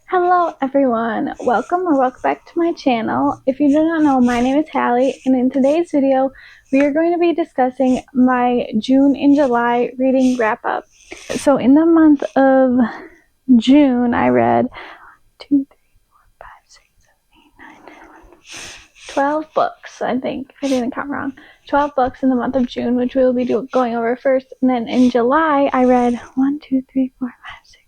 Hello everyone, welcome back to my channel. If you do not know, my name is Hallie, and in today's video we are going to be discussing my June and July reading wrap up. So in the month of June I read 2, 3, 4, 5, 6, 7, 8, 9, 10, 11, 12 books, I think, if I didn't count wrong. 12 books in the month of June, which we will be going over first, and then in July I read 1, 2, 3, 4, 5, 6,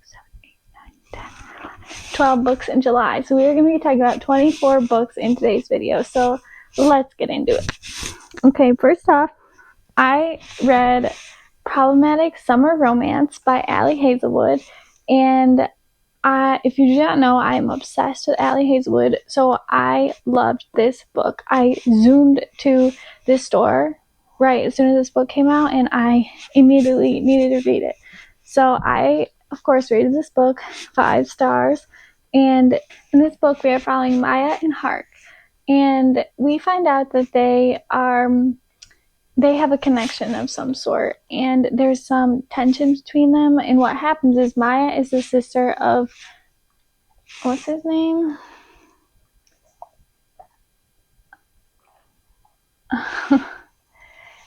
12 books in July. So we are going to be talking about 24 books in today's video. So let's get into it. Okay, first off, I read Problematic Summer Romance by Ali Hazelwood. And if you do not know, I am obsessed with Ali Hazelwood. So I loved this book. I zoomed to this store right as soon as this book came out, and I immediately needed to read it. So I, of course, rated this book 5 stars. And in this book, we are following Maya and Hark. And we find out that they have a connection of some sort. And there's some tension between them. And what happens is Maya is the sister of, what's his name?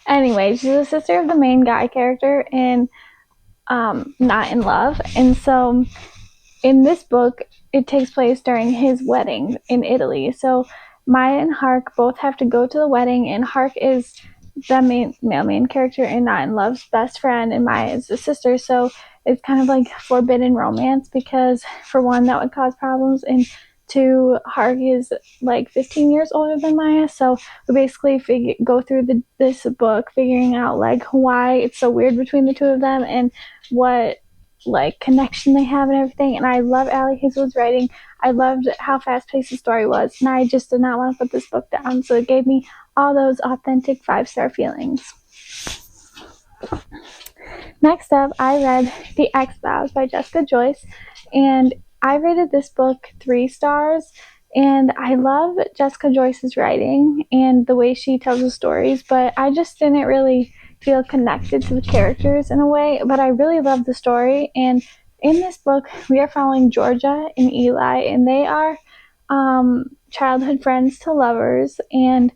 Anyway, she's the sister of the main guy character in Not in Love. And so in this book, it takes place during his wedding in Italy. So Maya and Hark both have to go to the wedding, and Hark is the main character in Not in Love's best friend, and Maya is the sister. So it's kind of like forbidden romance because, for one, that would cause problems, and two, Hark is like 15 years older than Maya. So we basically go through this book figuring out like why it's so weird between the two of them and what like connection they have and everything. And I love Ali Hazelwood's writing. I loved how fast-paced the story was, and I just did not want to put this book down, so it gave me all those authentic 5-star feelings. Next up, I read The X-Files by Jessica Joyce, and I rated this book 3 stars. And I love Jessica Joyce's writing and the way she tells the stories, but I just didn't really feel connected to the characters in a way. But I really love the story. And in this book, we are following Georgia and Eli, and they are childhood friends to lovers. And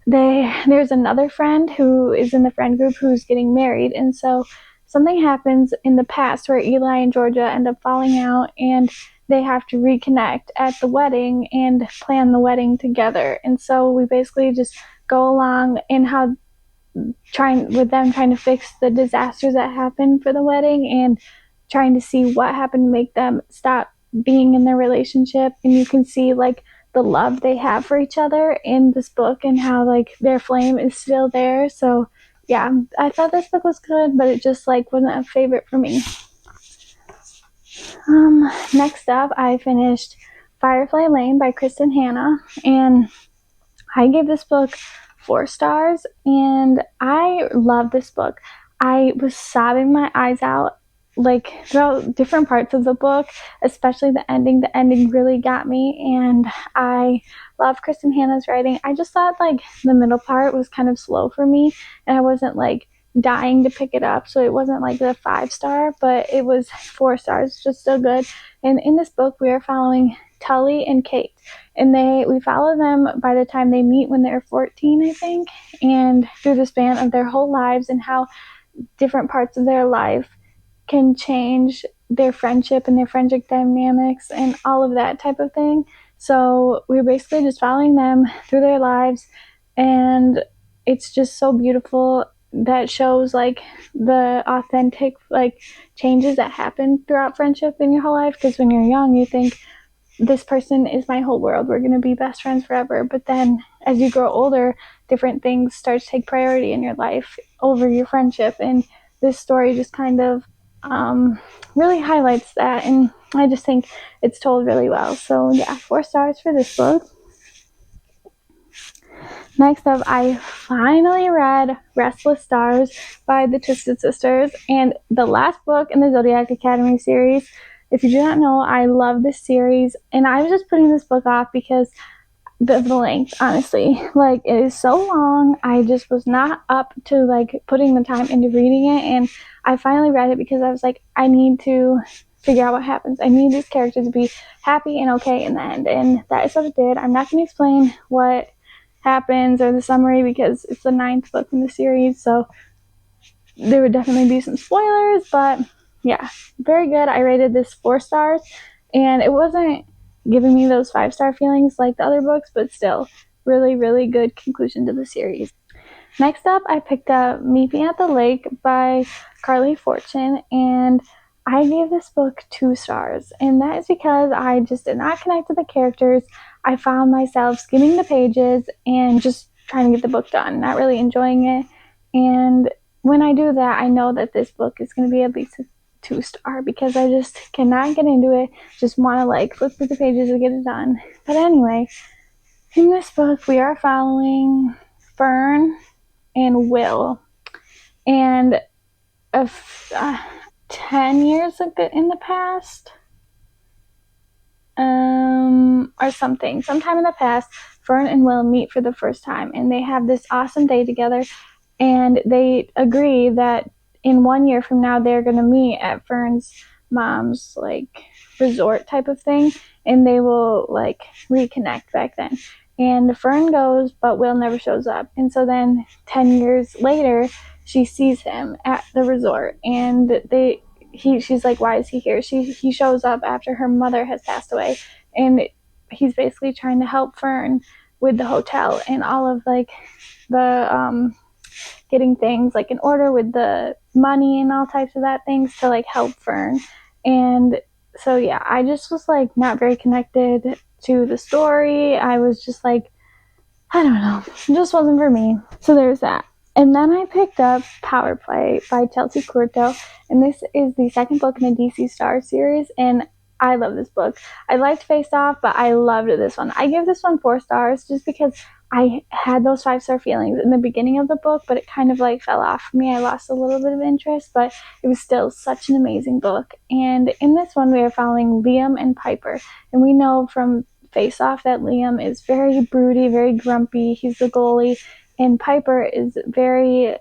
there's another friend who is in the friend group who's getting married. And so something happens in the past where Eli and Georgia end up falling out, and they have to reconnect at the wedding and plan the wedding together. And so we basically just go along in how trying to fix the disasters that happened for the wedding and trying to see what happened to make them stop being in their relationship. And you can see like the love they have for each other in this book and how like their flame is still there. So yeah, I thought this book was good, but it just like wasn't a favorite for me. Next up, I finished Firefly Lane by Kristen Hanna, and I gave this book 4 stars, and I love this book. I was sobbing my eyes out like throughout different parts of the book, especially the ending. The ending really got me, and I love Kristen Hanna's writing. I just thought like the middle part was kind of slow for me, and I wasn't like dying to pick it up, so it wasn't like the 5-star, but it was 4 stars, just so good. And in this book, we are following Tully and Kate, and we follow them by the time they meet when they're 14, I think, and through the span of their whole lives and how different parts of their life can change their friendship and their friendship dynamics and all of that type of thing. So we're basically just following them through their lives, and it's just so beautiful. That shows like the authentic like changes that happen throughout friendship in your whole life, because when you're young you think this person is my whole world, we're going to be best friends forever. But then as you grow older, different things start to take priority in your life over your friendship, and this story just kind of really highlights that, and I just think it's told really well. So yeah, 4 stars for this book. Next up, I finally read Restless Stars by the Twisted Sisters, and the last book in the Zodiac Academy series. If you do not know, I love this series, and I was just putting this book off because of the length, honestly. Like, it is so long. I just was not up to like putting the time into reading it, and I finally read it because I was like, I need to figure out what happens. I need these characters to be happy and okay in the end, and that is what it did. I'm not going to explain what happens or the summary because it's the 9th book in the series, so there would definitely be some spoilers, but yeah, very good. I rated this 4 stars, and it wasn't giving me those 5-star feelings like the other books, but still, really, really good conclusion to the series. Next up, I picked up Meet Me at the Lake by Carly Fortune, and I gave this book 2 stars, and that is because I just did not connect with the characters. I found myself skimming the pages and just trying to get the book done, not really enjoying it, and when I do that, I know that this book is going to be at least a 2-star because I just cannot get into it, just want to like flip through the pages and get it done. But anyway, in this book, we are following Fern and Will, and 10 years ago in the past, or sometime in the past, Fern and Will meet for the first time, and they have this awesome day together, and they agree that in 1 year from now, they're going to meet at Fern's mom's, like, resort type of thing, and they will, like, reconnect back then. And Fern goes, but Will never shows up. And so then 10 years later, she sees him at the resort, and she's like, why is he here? He shows up after her mother has passed away, and he's basically trying to help Fern with the hotel and all of like the getting things like in order with the money and all types of that things to like help Fern. And so yeah, I just was like not very connected to the story. I was just like, I don't know, it just wasn't for me. So there's that. And then I picked up Power Play by Chelsea Curto, and this is the 2nd book in the DC Star series, and I love this book. I liked Face Off, but I loved this one. I give this one 4 stars just because I had those 5-star feelings in the beginning of the book, but it kind of like fell off for me. I lost a little bit of interest, but it was still such an amazing book. And in this one, we are following Liam and Piper, and we know from Face Off that Liam is very broody, very grumpy. He's the goalie, and Piper is very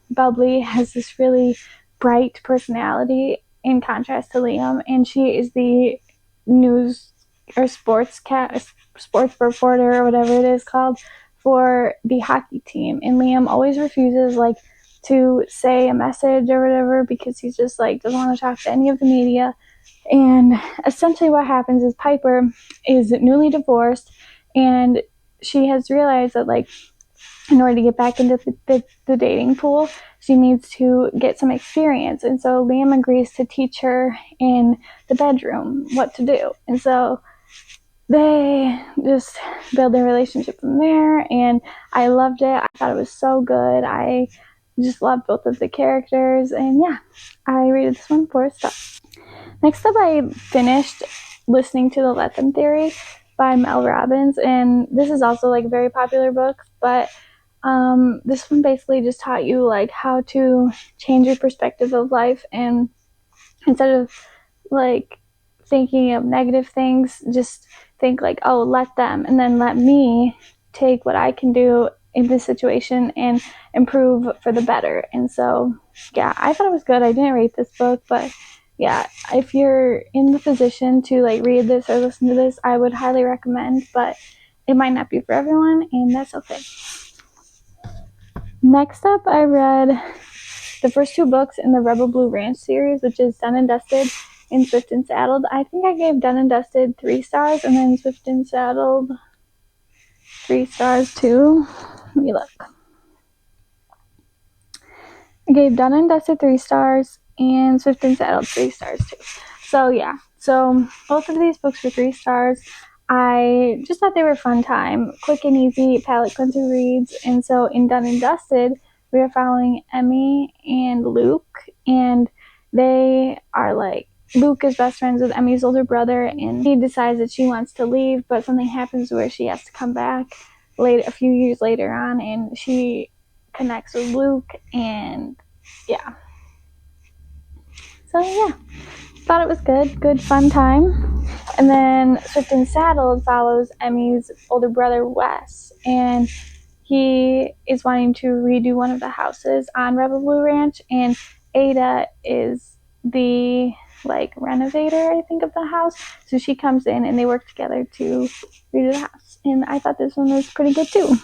bubbly, has this really bright personality in contrast to Liam, and she is the news or sports reporter or whatever it is called for the hockey team. And Liam always refuses like to say a message or whatever because he's just like doesn't want to talk to any of the media. And essentially what happens is Piper is newly divorced, and she has realized that like in order to get back into the dating pool, she needs to get some experience. And so Liam agrees to teach her in the bedroom what to do. And so they just build their relationship from there, and I loved it. I thought it was so good. I just loved both of the characters, and yeah, I rated this one 4 stars. Next up, I finished listening to The Let Them Theory by Mel Robbins, and this is also like a very popular book, but this one basically just taught you like how to change your perspective of life, and instead of like thinking of negative things, just think like, oh, let them, and then let me take what I can do in this situation and improve for the better. And so yeah, I thought it was good. I didn't rate this book, but yeah, if you're in the position to like read this or listen to this, I would highly recommend, but it might not be for everyone, and that's okay. Next up, I read the first 2 books in the Rebel Blue Ranch series, which is Done and Dusted and Swift and Saddled. I think I gave Done and Dusted 3 stars, and then Swift and Saddled 3 stars too. Let me look. I gave Done and Dusted 3 stars and Swift and Saddled 3 stars too. So yeah, so both of these books were 3 stars. I just thought they were a fun time, quick and easy palate cleanser reads. And so in Done and Dusted, we are following Emmy and Luke, and they are like, Luke is best friends with Emmy's older brother, and he decides that she wants to leave, but something happens where she has to come back a few years later on, and she connects with Luke, and yeah. So yeah, thought it was good fun time. And then Swift and Saddled follows Emmy's older brother Wes, and he is wanting to redo one of the houses on Rebel Blue Ranch, and Ada is the like renovator, I think, of the house. So she comes in and they work together to redo the house. And I thought this one was pretty good too.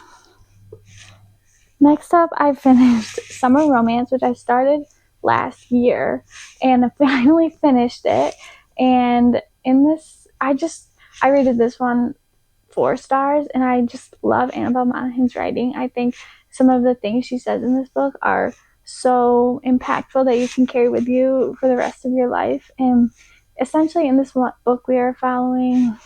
Next up, I finished Summer Romance, which I started last year, and I finally finished it. And in this, I rated this one 4 stars, and I just love Annabelle Monaghan's writing. I think some of the things she says in this book are so impactful that you can carry with you for the rest of your life. And essentially, in this book, we are following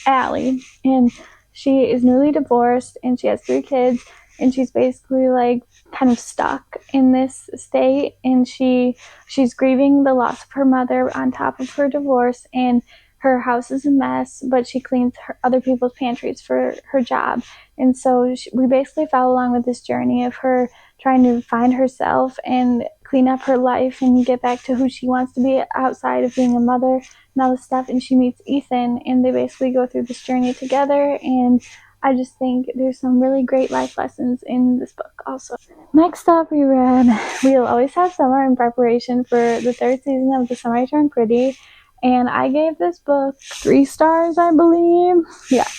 Allie, and she is newly divorced, and she has 3 kids, and she's basically like kind of stuck in this state, and she's grieving the loss of her mother on top of her divorce, and her house is a mess, but she cleans other people's pantries for her job. And so we basically follow along with this journey of her trying to find herself and clean up her life and get back to who she wants to be outside of being a mother and all this stuff. And she meets Ethan, and they basically go through this journey together. And I just think there's some really great life lessons in this book also. Next up, we read We'll Always Have Summer in preparation for the 3rd season of The Summer I Turned Pretty. And I gave this book 3 stars, I believe. Yeah,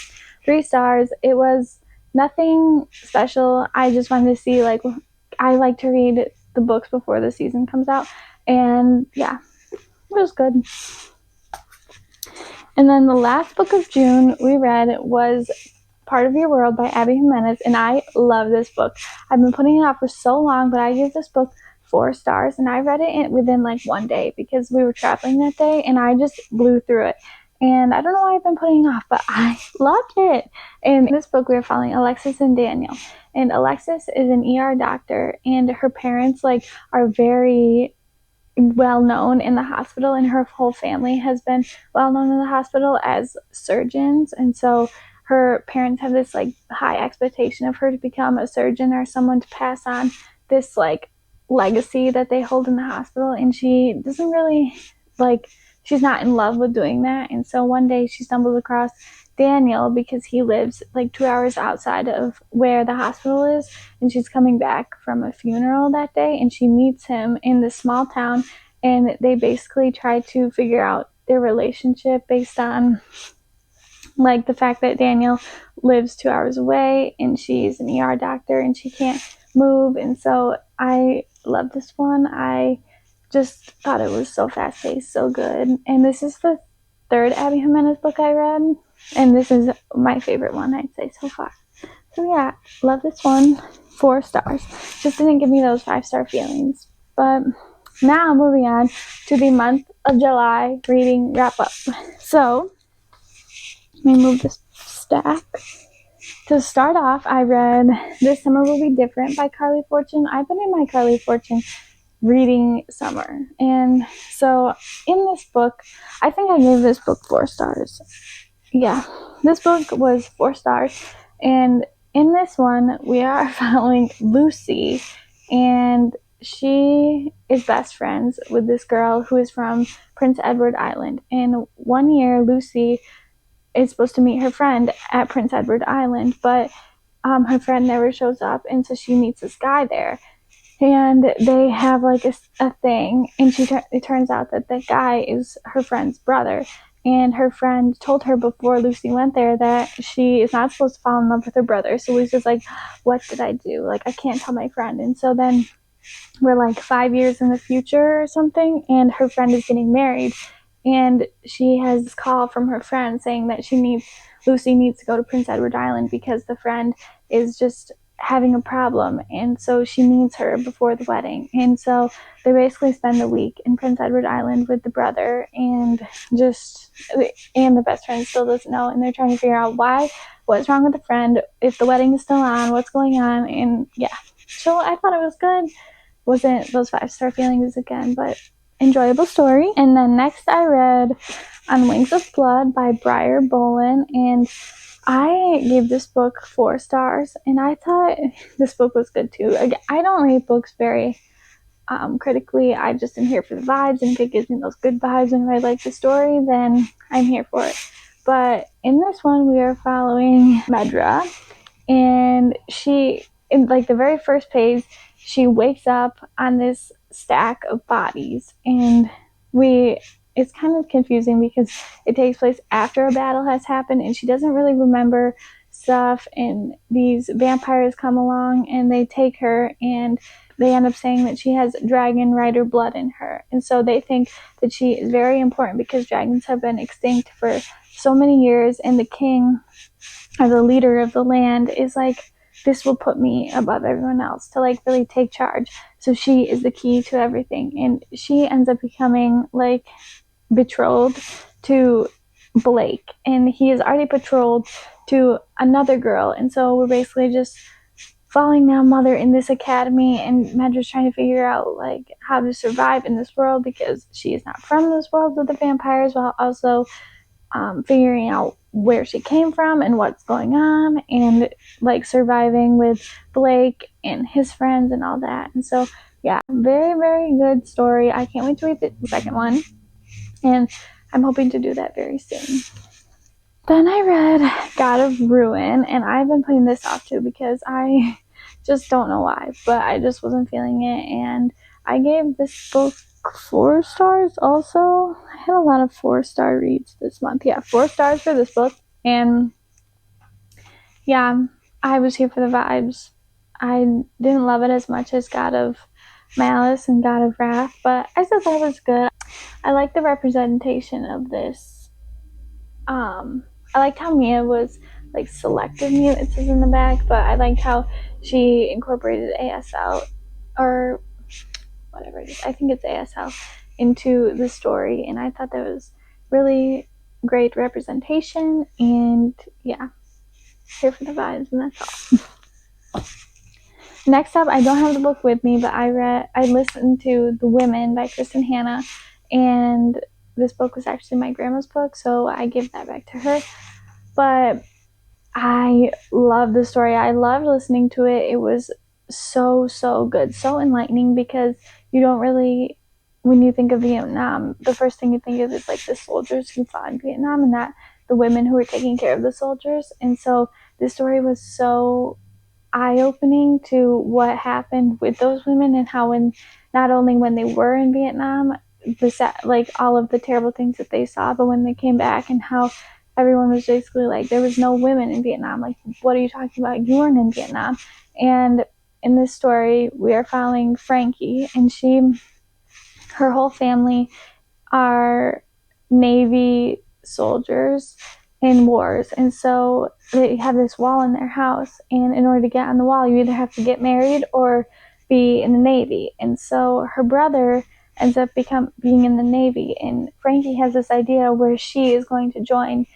3 stars. It was nothing special. I just wanted to see, like, I like to read the books before the season comes out. And yeah, it was good. And then the last book of June we read was Part of Your World by Abby Jimenez, and I love this book. I've been putting it off for so long, but I gave this book 4 stars, and I read it within like one day because we were traveling that day, and I just blew through it. And I don't know why I've been putting it off, but I loved it. And in this book, we are following Alexis and Daniel. And Alexis is an ER doctor, and her parents like are very well known in the hospital, and her whole family has been well known in the hospital as surgeons. And so her parents have this like high expectation of her to become a surgeon or someone to pass on this like legacy that they hold in the hospital, and she doesn't really she's not in love with doing that. And so one day she stumbles across Daniel because he lives like 2 hours outside of where the hospital is, and she's coming back from a funeral that day, and she meets him in this small town, and they basically try to figure out their relationship based on like the fact that Daniel lives 2 hours away and she's an ER doctor and she can't move. And so I love this one. I just thought it was so fast-paced, so good. And this is the 3rd Abby Jimenez book I read, and this is my favorite one, I'd say, so far. So yeah, love this one. 4 stars. Just didn't give me those 5-star feelings. But now moving on to the month of July reading wrap-up. So let me move this stack. To start off, I read This Summer Will Be Different by Carly Fortune. I've been in my Carly Fortune reading summer. And so in this book, I think I gave this book 4 stars. Yeah, this book was 4 stars. And in this one, we are following Lucy, and she is best friends with this girl who is from Prince Edward Island. And one year, Lucy is supposed to meet her friend at Prince Edward Island, but her friend never shows up, and so she meets this guy there, and they have like a thing, and it turns out that the guy is her friend's brother, and her friend told her before Lucy went there that she is not supposed to fall in love with her brother. So Lucy's like, what did I do? Like, I can't tell my friend. And so then we're like 5 years in the future or something, and her friend is getting married, and she has this call from her friend saying that Lucy needs to go to Prince Edward Island because the friend is just having a problem, and so she needs her before the wedding. And so they basically spend the week in Prince Edward Island with the brother, and the best friend still doesn't know, and they're trying to figure out what's wrong with the friend, if the wedding is still on, what's going on. And yeah, so I thought it was good. Wasn't those 5-star feelings again, but enjoyable story. And then next I read On Wings of Blood by Briar Bolin, and I gave this book 4 stars, and I thought this book was good too. Again, I don't read books very critically. I just am here for the vibes, and if it gives me those good vibes and if I like the story, then I'm here for it. But in this one, we are following Medra, and in like the very first page, she wakes up on this stack of bodies, and we it's kind of confusing because it takes place after a battle has happened and she doesn't really remember stuff, and these vampires come along and they take her, and they end up saying that she has dragon rider blood in her, and so they think that she is very important because dragons have been extinct for so many years, and the king or the leader of the land is like, this will put me above everyone else to like really take charge. So she is the key to everything, and she ends up becoming like betrothed to Blake, and he is already betrothed to another girl, and so we're basically just following now Mother in this academy, and Medra's trying to figure out like how to survive in this world because she is not from this world with the vampires, while also figuring out where she came from and what's going on, and like surviving with Blake and his friends and all that. And so yeah, very, very good story. I can't wait to read the second one, and I'm hoping to do that very soon. Then I read God of Ruin, and I've been putting this off too because I just don't know why, but I just wasn't feeling it, and I gave this book 4 stars also. I had a lot of 4-star reads this month. Yeah, 4 stars for this book, and yeah, I was here for the vibes. I didn't love it as much as God of Malice and God of Wrath, but I still thought it was good. I like the representation of this. I liked how Mia was like selective mute, it says in the back, but I liked how she incorporated ASL, or whatever it is, I think it's ASL, into the story, and I thought that was really great representation, and yeah, here for the vibes, and that's all. Next up, I don't have the book with me, but I listened to The Women by Kristen Hanna, and this book was actually my grandma's book, so I gave that back to her. But I love the story. I loved listening to it. It was so, so good, so enlightening, because you don't really, when you think of Vietnam, the first thing you think of is like the soldiers who fought in Vietnam and not the women who were taking care of the soldiers. And so this story was so eye-opening to what happened with those women, and how when not only when they were in Vietnam, like all of the terrible things that they saw, but when they came back, and how everyone was basically like, there was no women in Vietnam. Like, what are you talking about? You weren't in Vietnam. And in this story, we are following Frankie, and her whole family are Navy soldiers in wars, and so they have this wall in their house, and in order to get on the wall, you either have to get married or be in the Navy. And so her brother ends up being in the Navy, and Frankie has this idea where she is going to join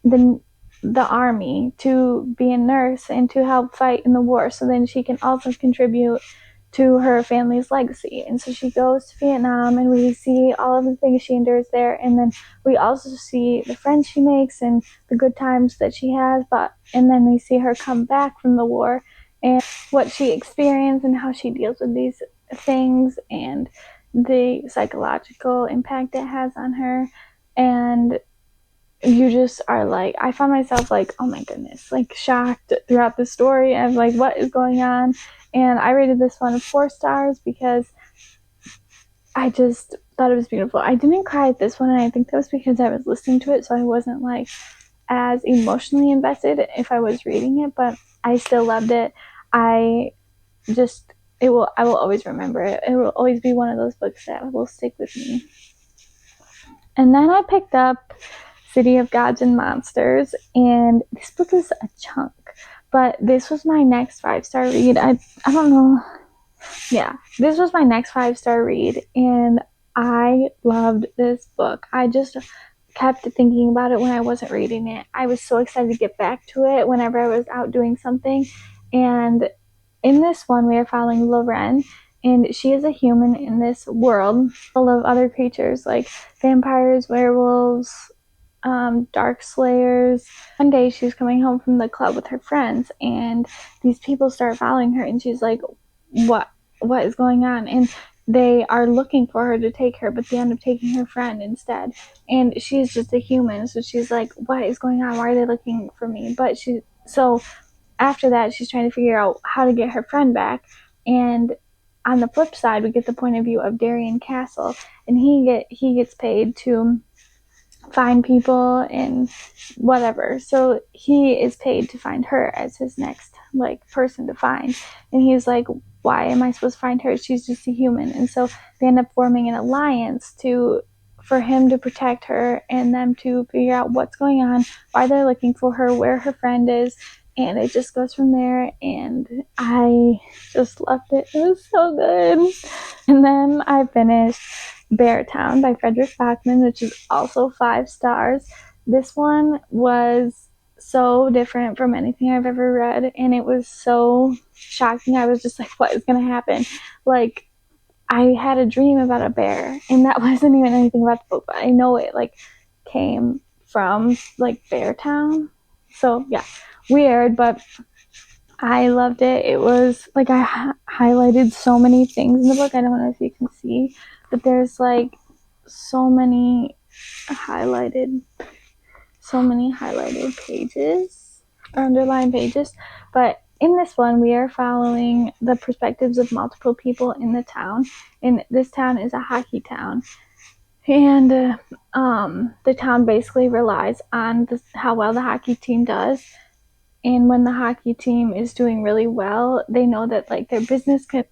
the army to be a nurse and to help fight in the war, so then she can also contribute to her family's legacy. And so she goes to Vietnam, and we see all of the things she endures there, and then we also see the friends she makes and the good times that she has, and then we see her come back from the war and what she experienced and how she deals with these things and the psychological impact it has on her. And you just are like, I found myself like, oh my goodness, like shocked throughout the story of like what is going on. And I rated this one 4 stars because I just thought it was beautiful. I didn't cry at this one, and I think that was because I was listening to it, so I wasn't like as emotionally invested if I was reading it, but I still loved it. I will always remember it. It will always be one of those books that will stick with me. And then I picked up City of Gods and Monsters, and this book is a chunk, but this was my next 5-star read. I don't know. Yeah, this was my next 5-star read, and I loved this book. I just kept thinking about it when I wasn't reading it. I was so excited to get back to it whenever I was out doing something. And in this one, we are following Loren, and she is a human in this world full of other creatures like vampires, werewolves, dark slayers. One day she's coming home from the club with her friends, and these people start following her, and she's like, what is going on? And they are looking for her to take her, but they end up taking her friend instead. And she's just a human, so she's like, what is going on? Why are they looking for me? So after that, she's trying to figure out how to get her friend back, and on the flip side, we get the point of view of Darien Castle, and he gets paid to find people and whatever. So he is paid to find her as his next like person to find. And he's like, why am I supposed to find her? She's just a human. And so they end up forming an alliance for him to protect her and them to figure out what's going on, why they're looking for her, where her friend is, and it just goes from there. And I just loved it. It was so good. And then I finished Beartown by Fredrik Backman, which is also 5 stars. This one was so different from anything I've ever read, and it was so shocking. I was just like, what is going to happen? Like, I had a dream about a bear, and that wasn't even anything about the book, but I know it like came from like Beartown. So yeah, weird, but I loved it. It was like I highlighted so many things in the book. I don't know if you can see, but there's like so many highlighted pages or underlined pages. But in this one, we are following the perspectives of multiple people in the town. And this town is a hockey town. And the town basically relies on how well the hockey team does. And when the hockey team is doing really well, they know that like their business can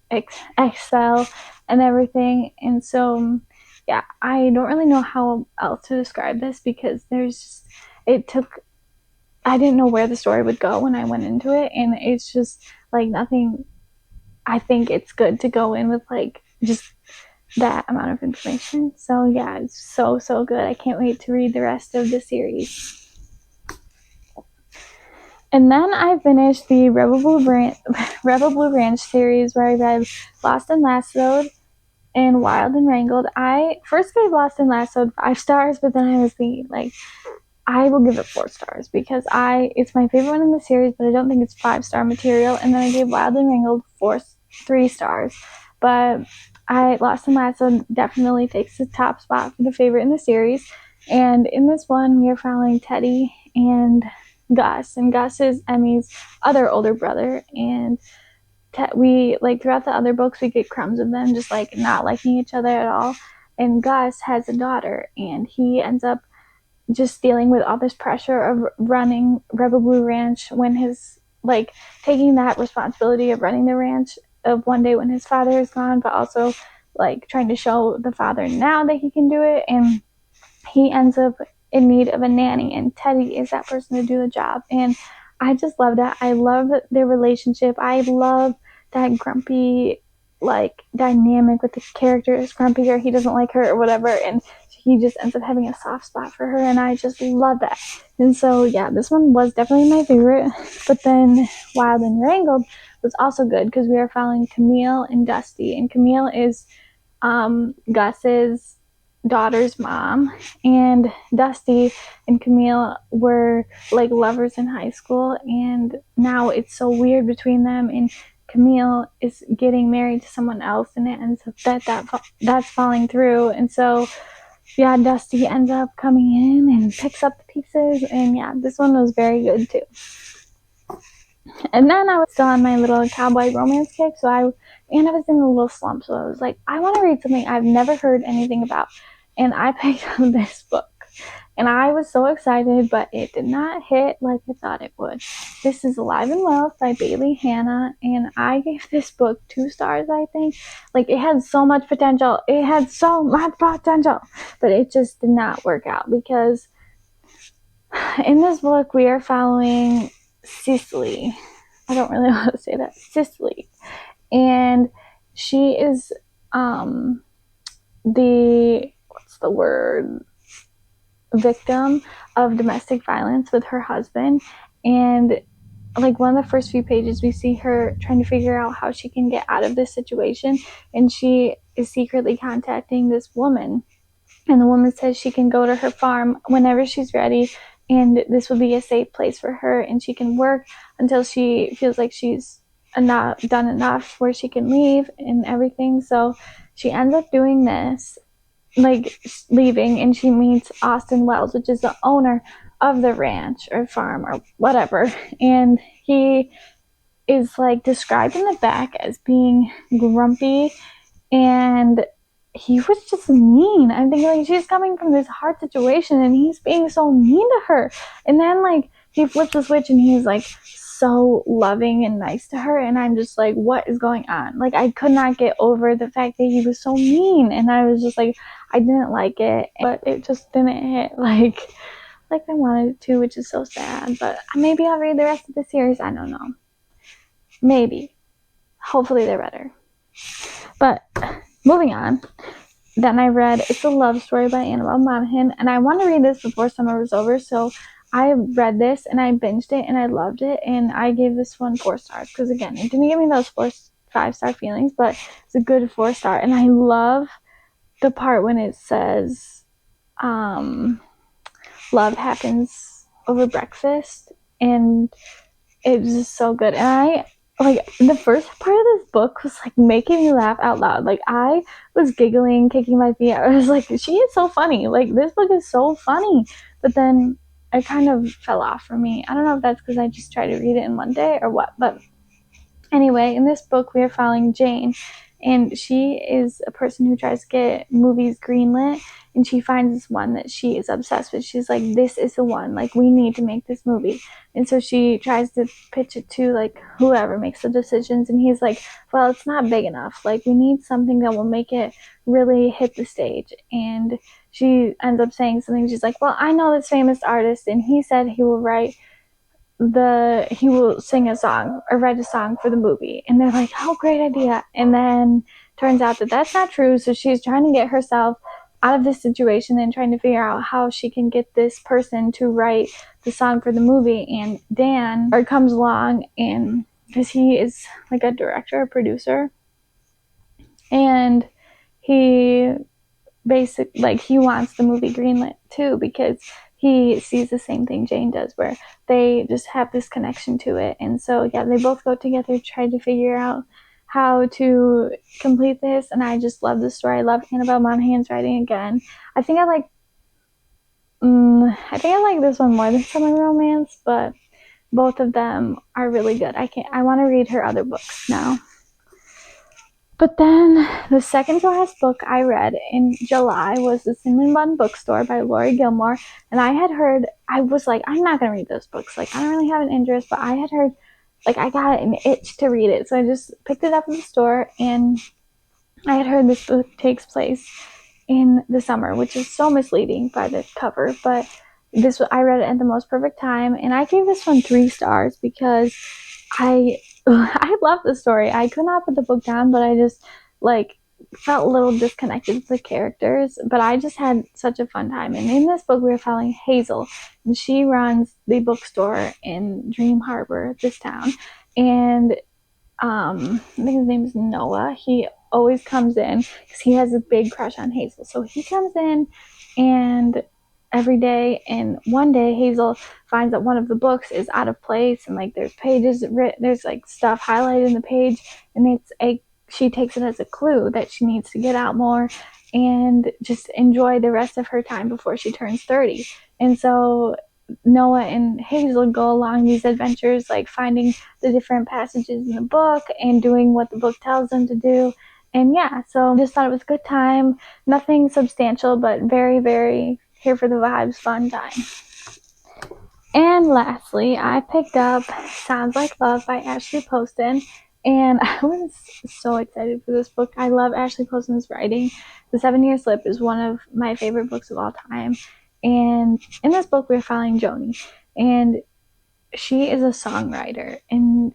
excel and everything. And so, yeah, I don't really know how else to describe this because I didn't know where the story would go when I went into it. And it's just like nothing. I think it's good to go in with like just that amount of information. So yeah, it's so, so good. I can't wait to read the rest of the series. And then I finished the Rebel Blue Ranch series where I read Lost and Lassoed and Wild and Wrangled. I first gave Lost and Lassoed 5 stars, but then I was thinking, like, I will give it 4 stars because it's my favorite one in the series, but I don't think it's 5-star material. And then I gave Wild and Wrangled 3 stars. But Lost and Lassoed definitely takes the top spot for the favorite in the series. And in this one, we are following Teddy and Gus, and Gus is Emmy's other older brother, and we like throughout the other books we get crumbs of them just like not liking each other at all. And Gus has a daughter, and he ends up just dealing with all this pressure of running Rebel Blue Ranch when his like taking that responsibility of running the ranch of one day when his father is gone, but also like trying to show the father now that he can do it. And he ends up in need of a nanny, and Teddy is that person to do the job. And I just love that. I love their relationship. I love that grumpy like dynamic with the character is grumpy or he doesn't like her or whatever, and he just ends up having a soft spot for her, and I just love that. And so yeah, this one was definitely my favorite. But then Wild and Wrangled was also good because we are following Camille and Dusty, and Camille is Gus's daughter's mom, and Dusty and Camille were like lovers in high school, and now it's so weird between them, and Camille is getting married to someone else, and it ends up that's falling through. And so yeah, Dusty ends up coming in and picks up the pieces, and yeah, this one was very good too. And then I was still on my little cowboy romance kick, I was in a little slump, so I was like, I want to read something I've never heard anything about. And I picked up this book, and I was so excited, but it did not hit like I thought it would. This is Alive and Well by Bailey Hanna, and I gave this book 2 stars, I think. Like, it had so much potential. But it just did not work out because in this book, we are following Cicely. I don't really want to say that. Cicely. And she is victim of domestic violence with her husband. And like one of the first few pages, we see her trying to figure out how she can get out of this situation, and she is secretly contacting this woman, and the woman says she can go to her farm whenever she's ready, and this will be a safe place for her, and she can work until she feels like she's not done enough where she can leave and everything. So she ends up doing this, like leaving, and she meets Austin Wells, which is the owner of the ranch or farm or whatever, and he is like described in the back as being grumpy, and he was just mean. I'm thinking, like, she's coming from this hard situation and he's being so mean to her. And then, like, he flips the switch and he's like so loving and nice to her, and I'm just like, what is going on? Like, I could not get over the fact that he was so mean, and I was just like, I didn't like it, but it just didn't hit like I wanted it to, which is so sad. But maybe I'll read the rest of the series. I don't know. Maybe. Hopefully they're better. But moving on, then I read It's a Love Story by Annabelle Monaghan, and I want to read this before summer was over, so I read this and I binged it and I loved it, and I gave this one 4 stars because, again, it didn't give me those 5-star feelings, but it's a good 4-star. And I love the part when it says love happens over breakfast, and it was just so good. And I, like, the first part of this book was like making me laugh out loud. Like, I was giggling, kicking my feet. I was like, she is so funny. Like, this book is so funny. But then it kind of fell off for me. I don't know if that's because I just tried to read it in one day or what. But anyway, in this book, we are following Jane, and she is a person who tries to get movies greenlit, and she finds this one that she is obsessed with. She's like, this is the one. Like, we need to make this movie. And so she tries to pitch it to, like, whoever makes the decisions, and he's like, well, it's not big enough. Like, we need something that will make it really hit the stage. And she ends up saying something. She's like, well, I know this famous artist, and he said he will sing a song or write a song for the movie. And they're like, oh, great idea. And then turns out that that's not true. So she's trying to get herself out of this situation and trying to figure out how she can get this person to write the song for the movie. And Dan comes along, and because he is like a director, a producer, and he basically, like, he wants the movie greenlit too, because he sees the same thing Jane does, where they just have this connection to it. And so, yeah, they both go together, try to figure out how to complete this. And I just love the story. I love Annabelle Monaghan's writing again. I think I like this one more than Summer Romance, but both of them are really good. I want to read her other books now. But then the second to last book I read in July was The Cinnamon Bun Bookstore by Laurie Gilmore. And I was like, I'm not going to read those books. Like, I don't really have an interest, but I had heard, like, I got an itch to read it. So I just picked it up in the store, and I had heard this book takes place in the summer, which is so misleading by the cover. But I read it at the most perfect time, and I gave this one 3 stars because I love the story. I could not put the book down, but I just, like, felt a little disconnected with the characters. But I just had such a fun time. And in this book, we were following Hazel, and she runs the bookstore in Dream Harbor, this town. And I think his name is Noah. He always comes in because he has a big crush on Hazel. So he comes in and every day, and one day Hazel finds that one of the books is out of place, and, like, there's pages written, there's, like, stuff highlighted in the page, and she takes it as a clue that she needs to get out more and just enjoy the rest of her time before she turns 30. And so Noah and Hazel go along these adventures, like finding the different passages in the book and doing what the book tells them to do. And yeah, so just thought it was a good time. Nothing substantial, but very, very here for the vibes, fun time. And lastly, I picked up Sounds Like Love by Ashley Poston, and I was so excited for this book. I love Ashley Poston's writing. The 7-Year Slip is one of my favorite books of all time. And in this book, we're following Joni, and she is a songwriter. And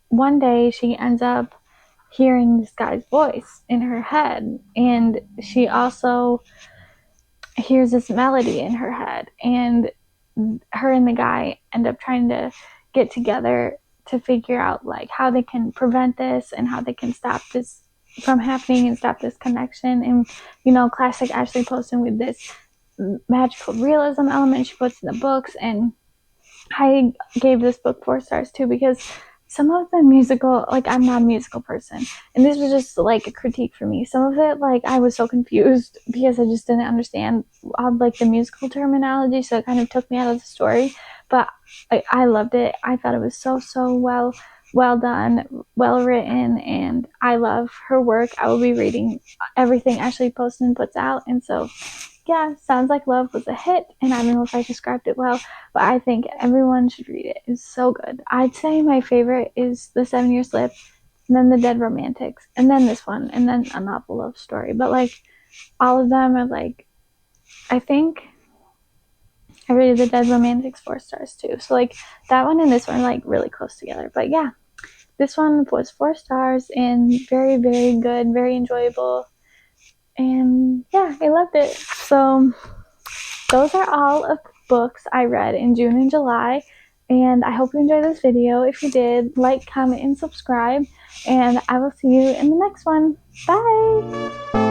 one day, she ends up hearing this guy's voice in her head, and she also hears this melody in her head, and her and the guy end up trying to get together to figure out, like, how they can prevent this and how they can stop this from happening and stop this connection. And, you know, classic Ashley Poston with this magical realism element she puts in the books. And I gave this book 4 stars too, because some of the musical, like, I'm not a musical person, and this was just, like, a critique for me. Some of it, like, I was so confused because I just didn't understand all, like, the musical terminology, so it kind of took me out of the story. But I loved it. I thought it was so, so well well done, well written, and I love her work. I will be reading everything Ashley Poston puts out, and so yeah, Sounds Like Love was a hit, and I don't know if I described it well, but I think everyone should read it. It's so good. I'd say my favorite is The 7-Year Slip, and then The Dead Romantics, and then this one, and then A Novel Love Story. But like all of them are like, I think I rated The Dead Romantics 4 stars too. So like that one and this one are like really close together. But yeah, this one was 4 stars and very, very good, very enjoyable. And yeah, I loved it. So those are all of the books I read in June and July. And I hope you enjoyed this video. If you did, like, comment, and subscribe. And I will see you in the next one. Bye!